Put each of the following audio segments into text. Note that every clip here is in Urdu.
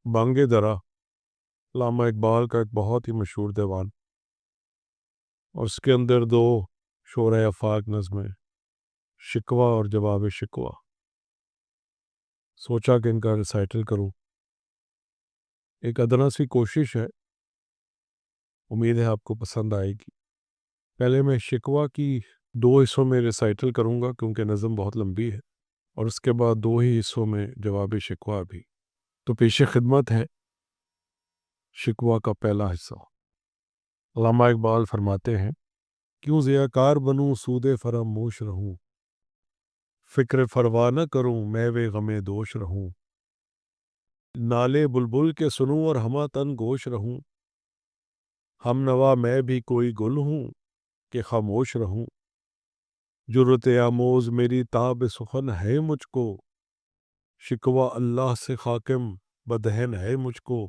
بانگ درا علامہ اقبال کا ایک بہت ہی مشہور دیوان، اور اس کے اندر دو شعرۂ آفاق نظمیں، شکوہ اور جواب شکوہ۔ سوچا کہ ان کا ریسائٹل کروں، ایک ادنا سی کوشش ہے، امید ہے آپ کو پسند آئے گی۔ پہلے میں شکوہ کی دو حصوں میں ریسائٹل کروں گا کیونکہ نظم بہت لمبی ہے، اور اس کے بعد دو ہی حصوں میں جواب شکوہ بھی۔ تو پیش خدمت ہے شکوہ کا پہلا حصہ۔ علامہ اقبال فرماتے ہیں، کیوں ضیاءکار بنوں سود فراموش رہوں، فکر فروا نہ کروں میوے غم دوش رہوں، نالے بلبل کے سنوں اور ہمہ تن گوش رہوں، ہم نوا میں بھی کوئی گل ہوں کہ خاموش رہوں، جرت آموز میری تاب سخن ہے مجھ کو، شکوہ اللہ سے خاکم بدہن ہے مجھ کو،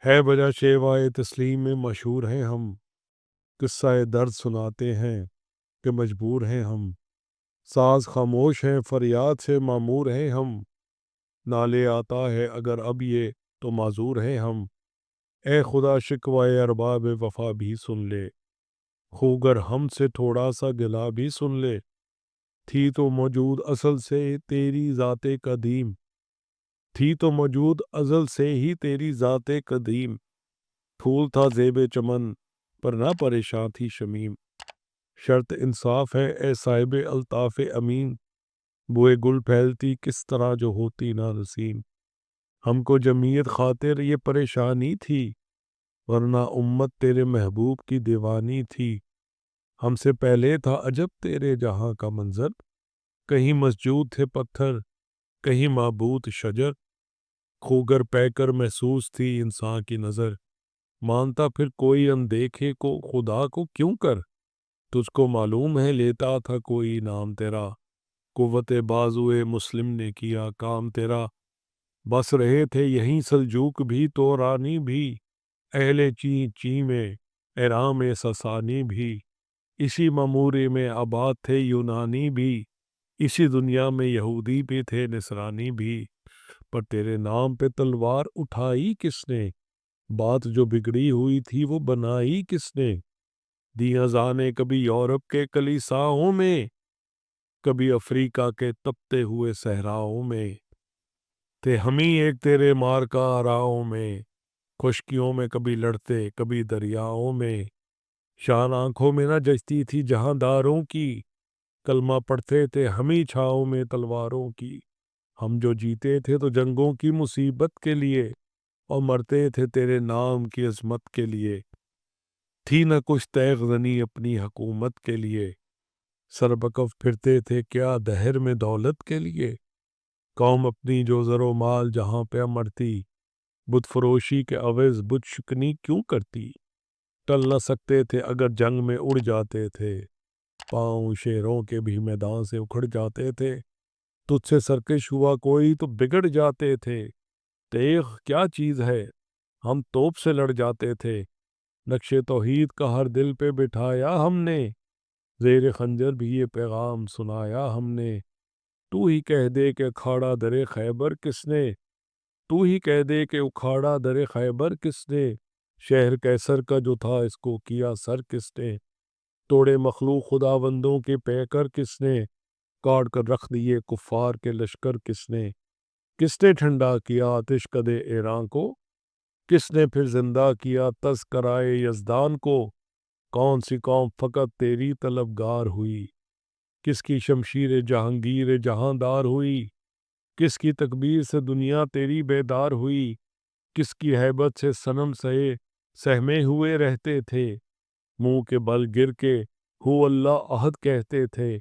ہے بجا شیوائے تسلیم میں مشہور ہیں ہم، قصہ درد سناتے ہیں کہ مجبور ہیں ہم، ساز خاموش ہیں فریاد سے معمور ہیں ہم، نالے آتا ہے اگر اب یہ تو معذور ہیں ہم، اے خدا شکوائے ارباب وفا بھی سن لے، خوگر ہم سے تھوڑا سا گلا بھی سن لے، تھی تو موجود اصل سے تیری ذات قدیم، تھی تو موجود ازل سے ہی تیری ذات قدیم، پھول تھا زیب چمن پر نہ پریشان تھی شمیم، شرط انصاف ہے اے صاحب الطاف امین، بوئے گل پھیلتی کس طرح جو ہوتی نہ نسیم، ہم کو جمعیت خاطر یہ پریشانی تھی، ورنہ امت تیرے محبوب کی دیوانی تھی، ہم سے پہلے تھا عجب تیرے جہاں کا منظر، کہیں مسجود تھے پتھر کہیں معبود شجر، خوگر پے کر محسوس تھی انسان کی نظر، مانتا پھر کوئی اندیکھے کو خدا کو کیوں کر، تجھ کو معلوم ہے لیتا تھا کوئی نام تیرا، قوت بازوئے مسلم نے کیا کام تیرا، بس رہے تھے یہیں سلجوق بھی تو رانی بھی، اہل چین چین میں ایرام سسانی بھی، اسی معموری میں آباد تھے یونانی بھی، اسی دنیا میں یہودی بھی تھے نصرانی بھی، پر تیرے نام پہ تلوار اٹھائی کس نے، بات جو بگڑی ہوئی تھی وہ بنائی کس نے، دیاں زانے کبھی یورپ کے کلیساؤں میں، کبھی افریقہ کے تپتے ہوئے صحراؤں میں، تھے ہم ہی ایک تیرے مارکا آراؤں میں، خشکیوں میں کبھی لڑتے کبھی دریاؤں میں، شان آنکھوں میں نہ جچتی تھی جہاں داروں کی، کلمہ پڑھتے تھے ہم ہی چھاؤں میں تلواروں کی، ہم جو جیتے تھے تو جنگوں کی مصیبت کے لیے، اور مرتے تھے تیرے نام کی عظمت کے لیے، تھی نہ کچھ تیغ زنی اپنی حکومت کے لیے، سربکف پھرتے تھے کیا دہر میں دولت کے لیے، قوم اپنی جو زر و مال جہاں پہ مرتی، بت فروشی کے عوض بت شکنی کیوں کرتی، ٹل نہ سکتے تھے اگر جنگ میں اڑ جاتے تھے، پاؤں شیروں کے بھی میدان سے اکھڑ جاتے تھے، تجھ سے سرکش ہوا کوئی تو بگڑ جاتے تھے، تیغ کیا چیز ہے ہم توپ سے لڑ جاتے تھے، نقش توحید کا ہر دل پہ بٹھایا ہم نے، زیر خنجر بھی یہ پیغام سنایا ہم نے، تو ہی کہہ دے کہ اکھاڑا در خیبر کس نے، تو ہی کہہ دے کہ اکھاڑا در خیبر کس نے، شہر کیسر کا جو تھا اس کو کیا سر کس نے، توڑے مخلوق خداوندوں کے پیکر کس نے، کاٹ کر رکھ دیے کفار کے لشکر کس نے ٹھنڈا کیا آتش کدے ایران کو، کس نے پھر زندہ کیا تذکرائے یزدان کو، کون سی قوم فقط تیری طلبگار ہوئی، کس کی شمشیر جہانگیر جہاندار ہوئی، کس کی تکبیر سے دنیا تیری بیدار ہوئی، کس کی ہیبت سے صنم سہمے ہوئے رہتے تھے، منہ کے بل گر کے ہو اللہ احد کہتے تھے،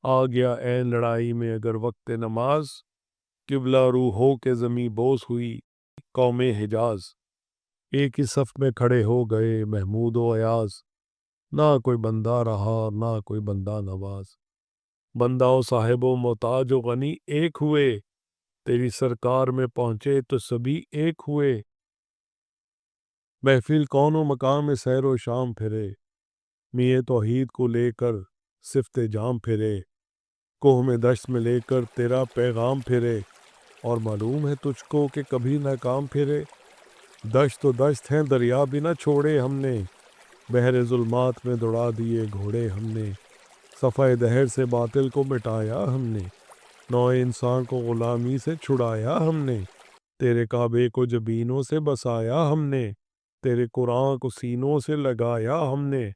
آ گیا عین لڑائی میں اگر وقت نماز، قبلہ رو ہو کے زمیں بوس ہوئی قوم حجاز، ایک ہی صف میں کھڑے ہو گئے محمود و ایاز، نہ کوئی بندہ رہا نہ کوئی بندہ نواز، بندہ و صاحب و محتاج و غنی ایک ہوئے، تیری سرکار میں پہنچے تو سبھی ایک ہوئے، محفل کون و مقام میں سیر و شام پھرے، میے توحید کو لے کر صفت جام پھرے، کوہ میں دشت میں لے کر تیرا پیغام پھرے، اور معلوم ہے تجھ کو کہ کبھی ناکام پھرے، دشت و دشت ہیں دریا بھی نہ چھوڑے ہم نے، بحر ظلمات میں دوڑا دیے گھوڑے ہم نے، صفحہ دہر سے باطل کو مٹایا ہم نے، نوع انسان کو غلامی سے چھڑایا ہم نے، تیرے کعبے کو جبینوں سے بسایا ہم نے، تیرے قرآن کو سینوں سے لگایا ہم نے،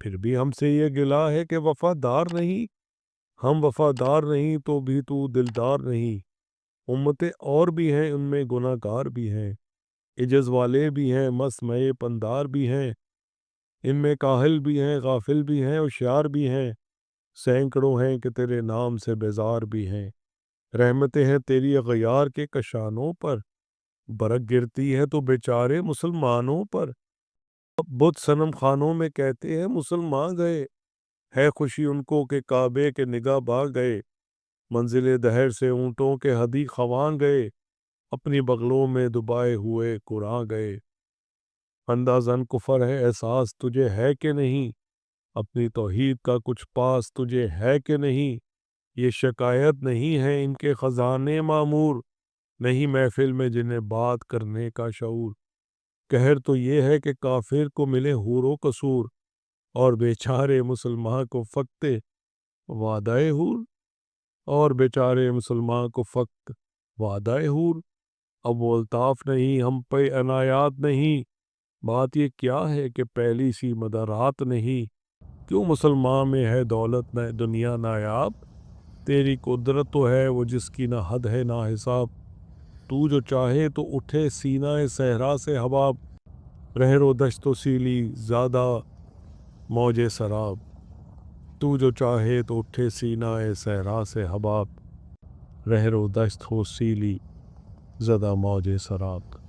پھر بھی ہم سے یہ گلہ ہے کہ وفادار نہیں، ہم وفادار نہیں تو بھی تو دلدار نہیں، امتیں اور بھی ہیں ان میں گناہ گار بھی ہیں، عجز والے بھی ہیں مست مئے پندار بھی ہیں، ان میں کاہل بھی ہیں غافل بھی ہیں ہوشیار بھی ہیں، سینکڑوں ہیں کہ تیرے نام سے بیزار بھی ہیں، رحمتیں ہیں تیری اغیار کے کشانوں پر، برک گرتی ہے تو بیچارے مسلمانوں پر، بت صنم خانوں میں کہتے ہیں مسلمان گئے، ہے خوشی ان کو کہ کعبے کے نگاہ با گئے، منزل دہر سے اونٹوں کے ہدی خوان گئے، اپنی بغلوں میں دبائے ہوئے قرآن گئے، اندازن کفر ہے احساس تجھے ہے کہ نہیں، اپنی توحید کا کچھ پاس تجھے ہے کہ نہیں، یہ شکایت نہیں ہے ان کے خزانے معمور، نہیں محفل میں جنہیں بات کرنے کا شعور، قہر تو یہ ہے کہ کافر کو ملے حور و قصور، اور بیچارے مسلمان کو فقط وعدہ حور، اور بیچارے مسلمان کو فقط وعدہ حور، اب وہ الطاف نہیں ہم پہ عنایات نہیں، بات یہ کیا ہے کہ پہلی سی مدارات نہیں، کیوں مسلمان میں ہے دولت نہ دنیا نایاب، تیری قدرت تو ہے وہ جس کی نہ حد ہے نہ حساب، تو جو چاہے تو اٹھے سینہ صحرا سے حباب، رہر و دشت و سیلی زیادہ موج سراب، تو جو چاہے تو اٹھے سینہ صحرا سے حباب، رہر و دشت ہو سیلی زدہ موج سراب۔